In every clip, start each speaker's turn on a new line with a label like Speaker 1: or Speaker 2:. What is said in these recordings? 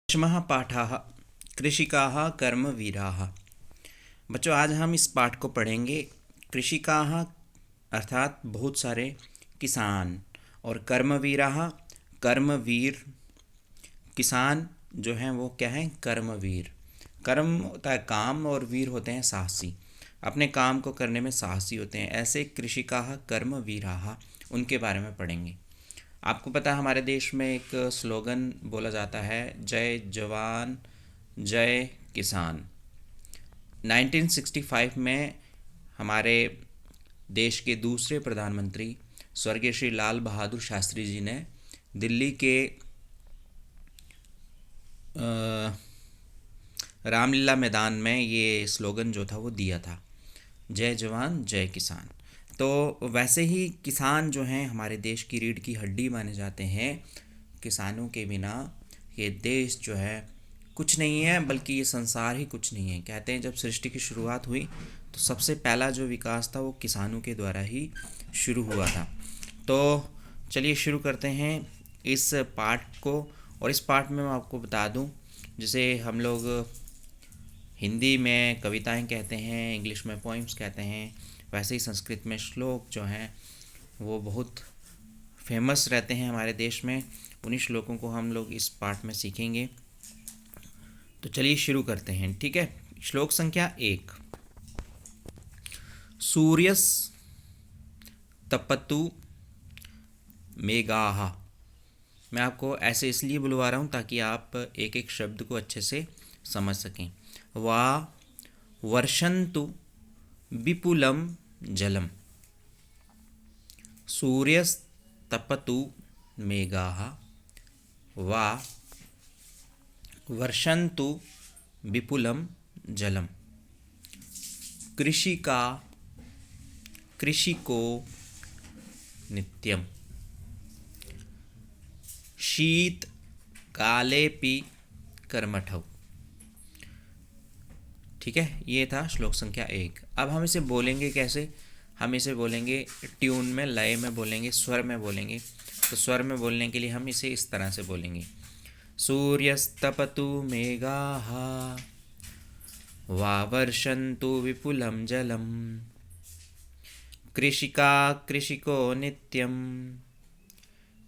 Speaker 1: दशमः पाठः कृषिकाः कर्मवीराः। बच्चों, आज हम इस पाठ को पढ़ेंगे। कृषिकाः अर्थात बहुत सारे किसान, और कर्मवीराः कर्मवीर। किसान जो हैं वो क्या हैं? कर्मवीर। कर्म होता है काम, और वीर होते हैं साहसी, अपने काम को करने में साहसी होते हैं। ऐसे कृषिकाः कर्मवीराः, उनके बारे में पढ़ेंगे। आपको पता है हमारे देश में एक स्लोगन बोला जाता है, जय जवान जय किसान। 1965 में हमारे देश के दूसरे प्रधानमंत्री स्वर्गीय श्री लाल बहादुर शास्त्री जी ने दिल्ली के रामलीला मैदान में ये स्लोगन जो था वो दिया था, जय जवान जय किसान। तो वैसे ही किसान जो हैं हमारे देश की रीढ़ की हड्डी माने जाते हैं। किसानों के बिना ये देश जो है कुछ नहीं है, बल्कि ये संसार ही कुछ नहीं है। कहते हैं जब सृष्टि की शुरुआत हुई तो सबसे पहला जो विकास था वो किसानों के द्वारा ही शुरू हुआ था। तो चलिए शुरू करते हैं इस पाठ को। और इस पाठ में मैं आपको बता दूं, जैसे हम लोग हिंदी में कविताएं कहते हैं, इंग्लिश में पोइम्स कहते हैं, वैसे ही संस्कृत में श्लोक जो हैं वो बहुत फेमस रहते हैं हमारे देश में। उन्हीं श्लोकों को हम लोग इस पाठ में सीखेंगे। तो चलिए शुरू करते हैं, ठीक है। श्लोक संख्या 1। सूर्यस तपतु मेघाः। मैं आपको ऐसे इसलिए बुलवा रहा हूँ ताकि आप एक एक शब्द को अच्छे से समझ सकें। वा वर्षन्तु विपुलं जलम, सूर्यस्तपतु मेघाः, वा वर्षन्तु विपुलं जलम। कृषिको नित्यम, शीतकालेऽपि कर्मठौ। ठीक है, ये था श्लोक संख्या 1। अब हम इसे बोलेंगे कैसे? हम इसे बोलेंगे ट्यून में, लय में बोलेंगे, स्वर में बोलेंगे। तो स्वर में बोलने के लिए हम इसे इस तरह से बोलेंगे, सूर्यस्तपतु मेघाः, वा वर्षन्तु विपुलं जलम, कृषिको नित्यम,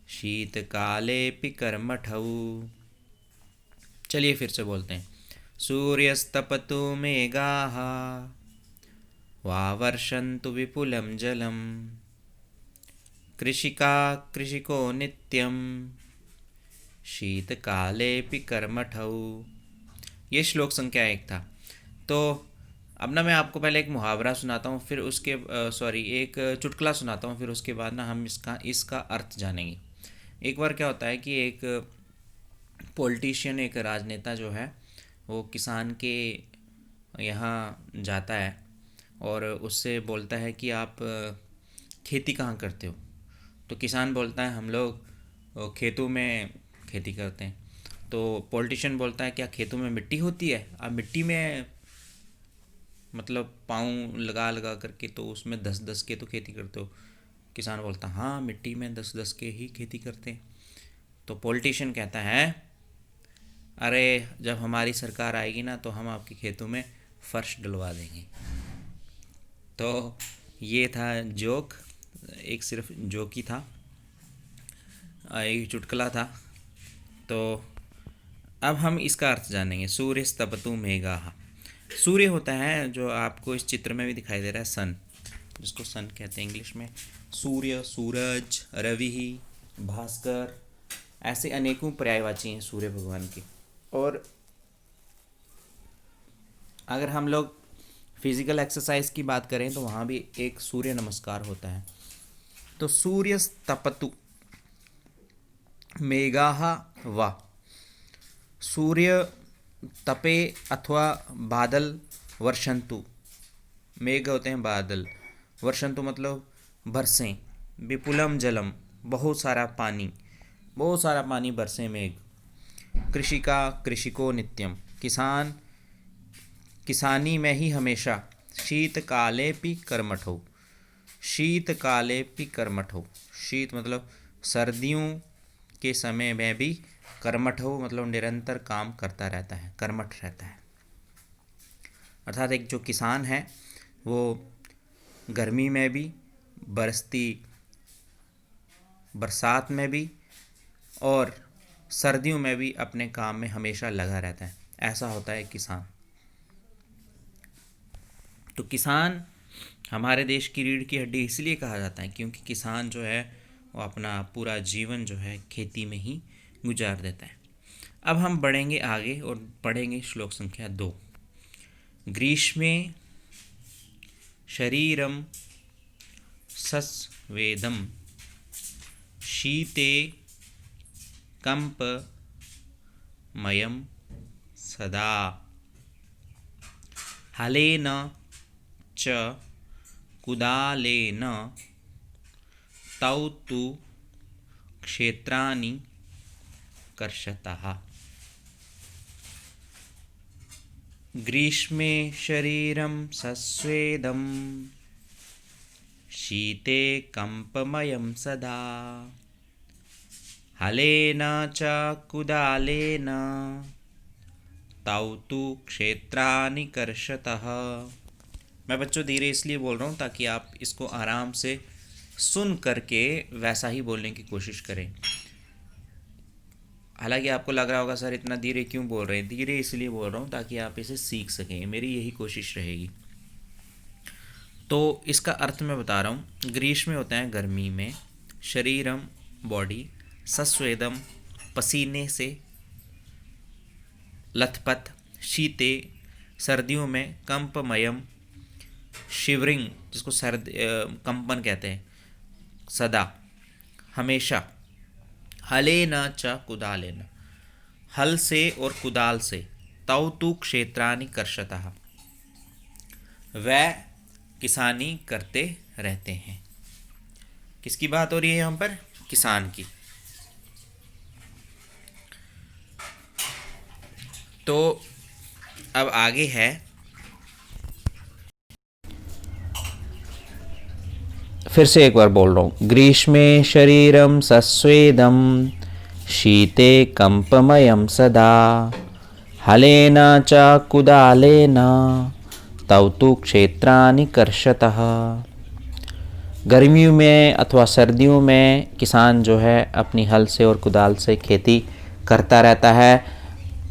Speaker 1: शीतकालेऽपि कर्मठौ। चलिए फिर से बोलते हैं, सूर्यस्तपतु मेघाः, वा वर्षन्तु विपुलं जलम, कृषिको नित्यम, शीतकालेऽपि कर्मठौ। ये श्लोक संख्या 1 था। तो अब ना मैं आपको पहले एक मुहावरा सुनाता हूँ, फिर उसके एक चुटकुला सुनाता हूँ, फिर उसके बाद ना हम इसका अर्थ जानेंगे। एक बार क्या होता है कि एक पॉलिटिशियन, एक राजनेता जो है वो किसान के यहाँ जाता है और उससे बोलता है कि आप खेती कहाँ करते हो? तो किसान बोलता है हम लोग खेतों में खेती करते हैं। तो पॉलिटिशियन बोलता है क्या खेतों में मिट्टी होती है? आप मिट्टी में मतलब पाँव लगा लगा करके तो उसमें 10-10 के तो खेती करते हो। किसान बोलता हाँ, मिट्टी में 10-10 के ही खेती करते हैं। तो पॉलिटिशियन कहता है अरे जब हमारी सरकार आएगी ना तो हम आपके खेतों में फर्श डलवा देंगे। तो ये था जोक, एक सिर्फ जोक ही था, एक चुटकुला था। तो अब हम इसका अर्थ जानेंगे। सूर्यस्तपतु मेघाः। सूर्य होता है जो आपको इस चित्र में भी दिखाई दे रहा है, सन, जिसको सन कहते हैं इंग्लिश में। सूर्य, सूरज, रवि, भास्कर, ऐसे अनेकों पर्यायवाची हैं सूर्य भगवान के। और अगर हम लोग फिजिकल एक्सरसाइज की बात करें तो वहाँ भी एक सूर्य नमस्कार होता है। तो सूर्यस्तपतु मेघाः, वा सूर्य तपे अथवा बादल वर्षन्तु। मेघ होते हैं बादल, वर्षन्तु मतलब बरसें, विपुलम जलम बहुत सारा पानी बरसें मेघ, कृषिको नित्यम किसानी में ही हमेशा, शीतकालेऽपि कर्मठौ। शीत मतलब सर्दियों के समय में भी कर्मठ हो मतलब निरंतर काम करता रहता है, कर्मठ रहता है। अर्थात एक जो किसान है वो गर्मी में भी, बरसती बरसात में भी और सर्दियों में भी अपने काम में हमेशा लगा रहता है, ऐसा होता है किसान। तो किसान हमारे देश की रीढ़ की हड्डी इसलिए कहा जाता है क्योंकि किसान जो है वो अपना पूरा जीवन जो है खेती में ही गुजार देता है। अब हम बढ़ेंगे आगे और पढ़ेंगे श्लोक संख्या 2। ग्रीष्मे शरीरम सस्वेदम शीते कंपमयम सदा हलेन च कुदालेन तौ तु क्षेत्राणि कर्षतः। ग्रीष्मे शरीरं सस्वेदं शीते कंपमयं सदा हलेन च कुदालेन तौ तु क्षेत्राणि कर्षतः। मैं बच्चों धीरे इसलिए बोल रहा हूँ ताकि आप इसको आराम से सुन करके वैसा ही बोलने की कोशिश करें। हालांकि आपको लग रहा होगा सर इतना धीरे क्यों बोल रहे हैं, धीरे इसलिए बोल रहा हूँ ताकि आप इसे सीख सकें, मेरी यही कोशिश रहेगी। तो इसका अर्थ मैं बता रहा हूँ। ग्रीष्म में होता है गर्मी में, शरीरम बॉडी, सस्वेदम पसीने से लथपथ, शीते सर्दियों में, कंपमयम शिवरिंग जिसको कंपन कहते हैं, सदा हमेशा, हलेन च कुदालेन हल से और कुदाल से, तौ तु क्षेत्राणि कर्षतः वह किसानी करते रहते हैं। किसकी बात हो रही है यहाँ पर? किसान की। तो अब आगे है, फिर से एक बार बोल रहा हूँ। ग्रीष्मे शरीरम सस्वेदम शीते कंपमयम सदा हलेन च कुदालेन तौ तु क्षेत्राणि कर्षतः। गर्मियों में अथवा सर्दियों में किसान जो है अपनी हल से और कुदाल से खेती करता रहता है।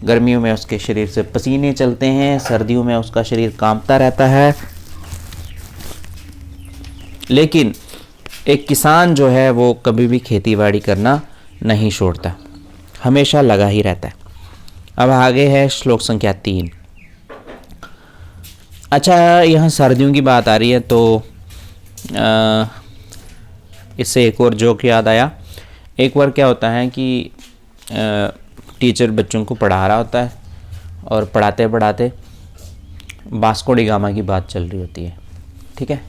Speaker 1: गर्मियों में उसके शरीर से पसीने चलते हैं, सर्दियों में उसका शरीर कांपता रहता है। लेकिन एक किसान जो है वो कभी भी खेतीबाड़ी करना नहीं छोड़ता, हमेशा लगा ही रहता है। अब आगे है श्लोक संख्या 3। अच्छा, यहाँ सर्दियों की बात आ रही है तो इससे एक और जोक याद आया। एक बार क्या होता है कि टीचर बच्चों को पढ़ा रहा होता है और पढ़ाते पढ़ाते वास्को डी गामा की बात चल रही होती है। ठीक है,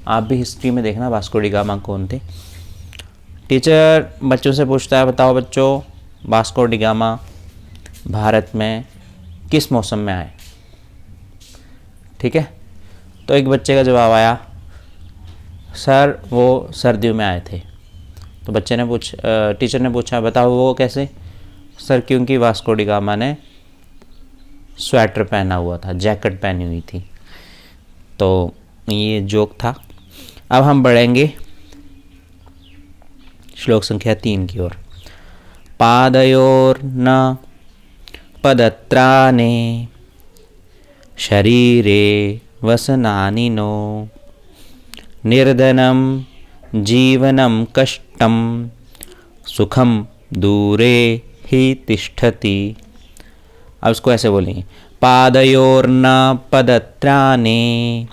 Speaker 1: आप भी हिस्ट्री में देखना वास्को डी गामा कौन थे। टीचर बच्चों से पूछता है, बताओ बच्चों वास्को डी गामा भारत में किस मौसम में आए? ठीक है, तो एक बच्चे का जवाब आया, सर वो सर्दियों में आए थे। तो टीचर ने पूछा, बताओ वो कैसे? सर क्योंकि वास्को डी गामा ने स्वेटर पहना हुआ था, जैकेट पहनी हुई थी। तो ये जोक था। अब हम बढ़ेंगे श्लोक संख्या 3 की ओर। पादयोर्न पदत्राणे शरीरे वसनानि नो निर्धनं जीवनं कष्टं सुखम दूरे ही तिष्ठति। अब इसको ऐसे बोलेंगे, पादयोर्न पदत्राणे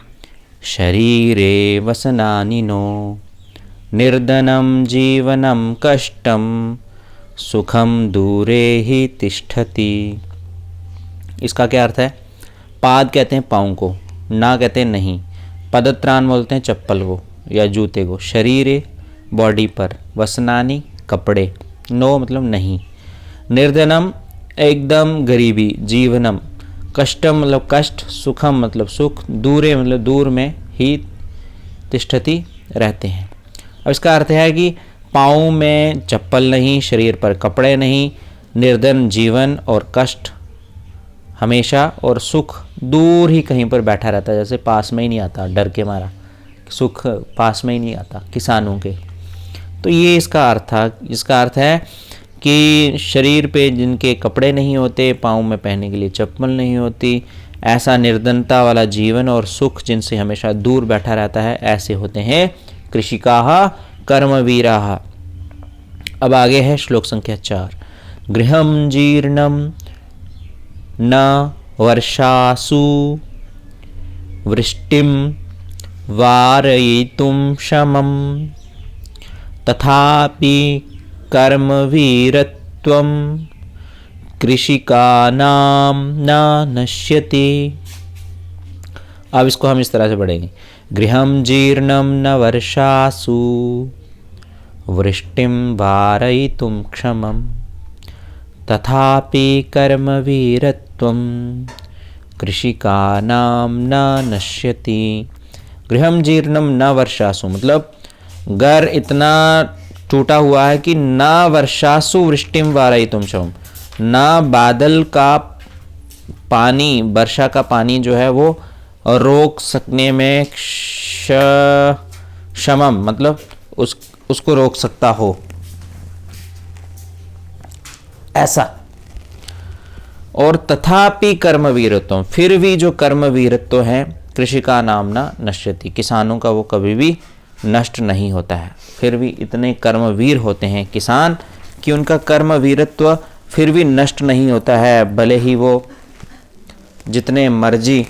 Speaker 1: शरीरे वसनानि नो निर्धनं जीवनं कष्टं सुखम दूरे ही तिष्ठति। इसका क्या अर्थ है? पाद कहते हैं पाँव को, ना कहते हैं नहीं, पदत्राण बोलते हैं चप्पल को या जूते को, शरीरे बॉडी पर, वसनानी कपड़े, नो मतलब नहीं, निर्धनम एकदम गरीबी, जीवनम कष्टम मतलब कष्ट, सुखम मतलब सुख, दूरे मतलब दूर में, ही तिष्ठति रहते हैं। अब इसका अर्थ है कि पाँव में चप्पल नहीं, शरीर पर कपड़े नहीं, निर्धन जीवन और कष्ट हमेशा, और सुख दूर ही कहीं पर बैठा रहता है, जैसे पास में ही नहीं आता, डर के मारा सुख पास में ही नहीं आता किसानों के। तो ये इसका अर्थ था। इसका अर्थ है कि शरीर पे जिनके कपड़े नहीं होते, पाँव में पहनने के लिए चप्पल नहीं होती, ऐसा निर्धनता वाला जीवन और सुख जिनसे हमेशा दूर बैठा रहता है, ऐसे होते हैं कृषिकाः कर्मवीराः। अब आगे है श्लोक संख्या 4। गृहं जीर्णं न वर्षासु वृष्टिं वारयितुं क्षमं तथापि कर्मवीरत्वं कृषिकानां न नश्यति। अब इसको हम इस तरह से पढ़ेंगे। गृहं जीर्णं न वर्षासु वृष्टिं वारयितुं क्षमं तथापि कर्मवीरत्वं कृषिकानां न नश्यति। गृहं जीर्णं न वर्षासु, मतलब घर इतना टूटा हुआ है कि न वर्षासु वृष्टिम वारयितुं क्षमं, न बादल का पानी, वर्षा का पानी जो है वो रोक सकने में क्षमम, मतलब उसको रोक सकता हो, ऐसा। और तथापि कर्मवीरत्व, फिर भी जो कर्मवीरत्व है कृषि का नाम ना नश्यति, किसानों का वो कभी भी नष्ट नहीं होता है। फिर भी इतने कर्मवीर होते हैं किसान कि उनका कर्मवीरत्व फिर भी नष्ट नहीं होता है, भले ही वो जितने मर्जी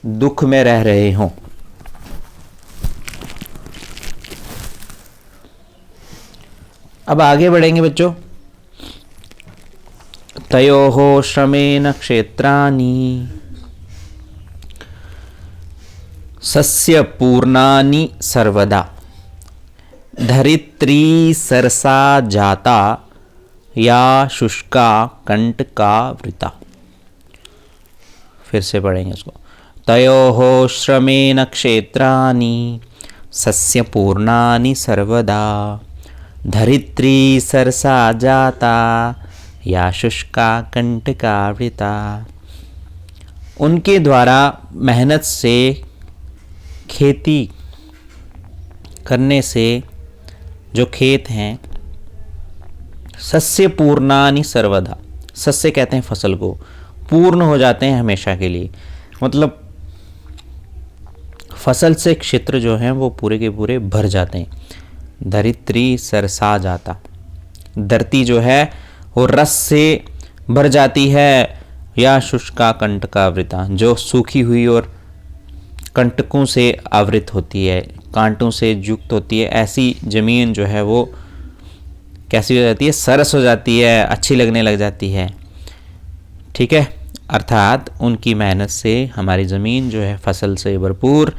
Speaker 1: दुख में रह रहे हों। अब आगे बढ़ेंगे बच्चों। तयोः श्रमेण क्षेत्राणि सस्य पूर्णानि सर्वदा धरित्री सरसा जाता या शुष्का कंटकावृता। फिर से पढ़ेंगे इसको। तयोः श्रमेण क्षेत्राणि सस्य पूर्णानि सर्वदा धरित्री सरसा जाता या शुष्का कंटकावृता। उनके द्वारा मेहनत से खेती करने से जो खेत हैं, सस्य पूर्णानि सर्वदा, सस्य कहते हैं फसल को, पूर्ण हो जाते हैं हमेशा के लिए, मतलब फसल से क्षेत्र जो हैं वो पूरे के पूरे भर जाते हैं। धरित्री सरसा जाता, धरती जो है वो रस से भर जाती है, या शुष्का कंटकावृता, जो सूखी हुई और कंटकों से आवृत होती है, कांटों से युक्त होती है, ऐसी ज़मीन जो है वो कैसी हो जाती है, सरस हो जाती है, अच्छी लगने लग जाती है। ठीक है, अर्थात उनकी मेहनत से हमारी ज़मीन जो है फसल से भरपूर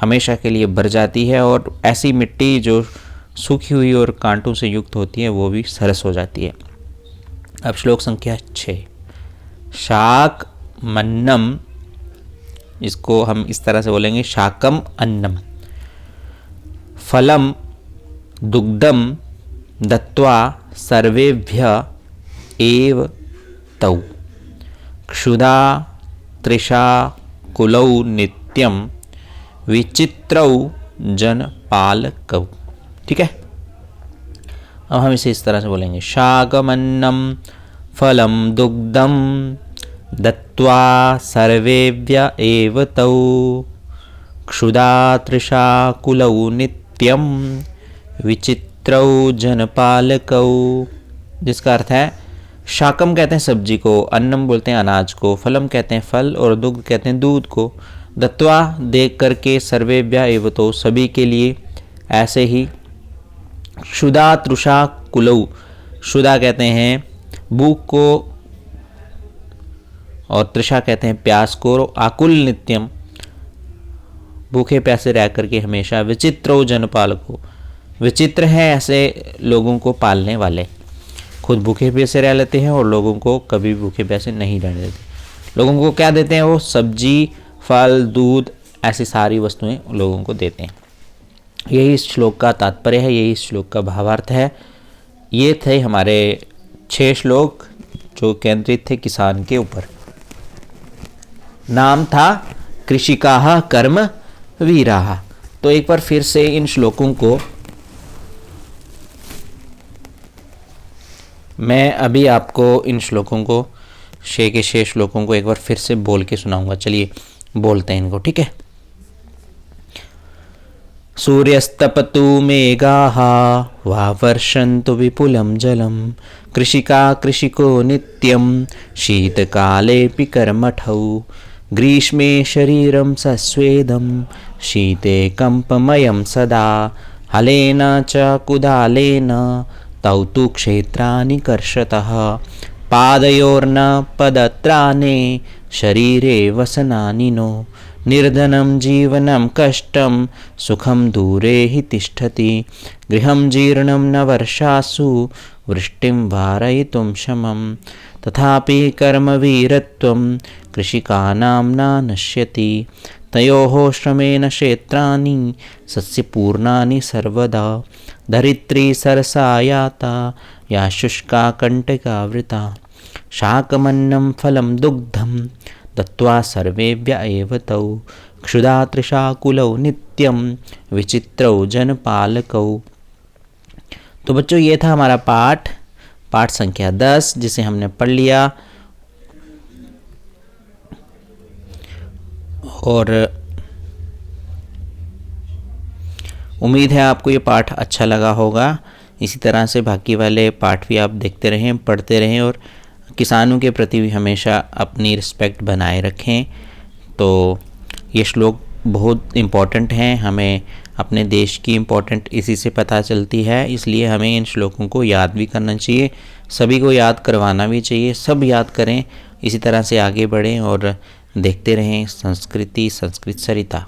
Speaker 1: हमेशा के लिए भर जाती है, और ऐसी मिट्टी जो सूखी हुई और कांटों से युक्त होती है वो भी सरस हो जाती है। अब श्लोक संख्या 6। शाक मन्नम, इसको हम इस तरह से बोलेंगे, शाकम अन्नम, फलम दुग्धम दत्वा सर्वेभ्य एव तौ क्षुधा तृषा कुलौ नित्यम विचित्रौ जनपालकौ। ठीक है, अब हम इसे इस तरह से बोलेंगे। शाकमन्नम फलम दुग्धम दत्वा सर्वेभ्य एव तौ क्षुधा तृषा कुलौ नित्यम विचित्रौ जनपालकौ। जिसका अर्थ है, शाकम कहते हैं सब्जी को, अन्नम बोलते हैं अनाज को, फलम कहते हैं फल, और दुग्ध कहते हैं दूध को। दत्वा देख करके, सर्वेभ्य एव तौ सभी के लिए, ऐसे ही। क्षुधा तृषा कुलौ, क्षुधा कहते हैं भूख को, और तृषा कहते हैं प्यास को, और आकुल नित्यम भूखे प्यासे रह करके हमेशा। विचित्रो जनपालको, विचित्र है ऐसे लोगों को पालने वाले, खुद भूखे प्यासे रह लेते हैं और लोगों को कभी भूखे प्यासे नहीं रहने देते। लोगों को क्या देते हैं वो? सब्जी, फल, दूध, ऐसी सारी वस्तुएं लोगों को देते हैं। यही इस श्लोक का तात्पर्य है, यही इस श्लोक का भावार्थ है। ये थे हमारे 6 श्लोक जो केंद्रित थे किसान के ऊपर। नाम था कृषिकाः कर्म वीराः। तो एक बार फिर से इन श्लोकों को मैं अभी आपको इन श्लोकों को 6 के 6 श्लोकों को एक बार फिर से बोल के सुनाऊंगा। चलिए बोलते हैं इनको, ठीक है। सूर्यस्तपतु मेघाः वा वर्षन्तु विपुलं जलं कृषिका कृषिको नित्यं शीतकालेऽपि कर्मठौ ग्रीष्मे शरीरं सस्वेदं शीते कम्पमयं सदा हलेन च कुदालेन तौ तु क्षेत्राणि कर्षतः पादयोर्न पदत्राणे शरीरे वसनानि नो निर्धनं जीवनं कष्टं सुखं दूरे हि तिष्ठति गृहं जीर्णं न वर्षासु वृष्टिं वारयितुं शमं तथापि कर्मवीरत्वं कृषिकाणां न नश्यति तयोः श्रमेण क्षेत्राणि सस्यपूर्णानि सर्वदा धरित्री सरसायाता या शुष्का कण्टकावृता शाकमन्नं फलं दुग्धं दत्त्वा सर्वेभ्य एव तौ क्षुधा तृषाकुलौ नित्यं विचित्रौ जनपालकौ। तो बच्चों ये था हमारा पाठ संख्या 10 जिसे हमने पढ़ लिया। और उम्मीद है आपको ये पाठ अच्छा लगा होगा। इसी तरह से बाकी वाले पाठ भी आप देखते रहें, पढ़ते रहें और किसानों के प्रति भी हमेशा अपनी रिस्पेक्ट बनाए रखें। तो ये श्लोक बहुत इम्पॉर्टेंट हैं, हमें अपने देश की इम्पोर्टेंट इसी से पता चलती है, इसलिए हमें इन श्लोकों को याद भी करना चाहिए, सभी को याद करवाना भी चाहिए। सब याद करें, इसी तरह से आगे बढ़ें और देखते रहें संस्कृत सरिता।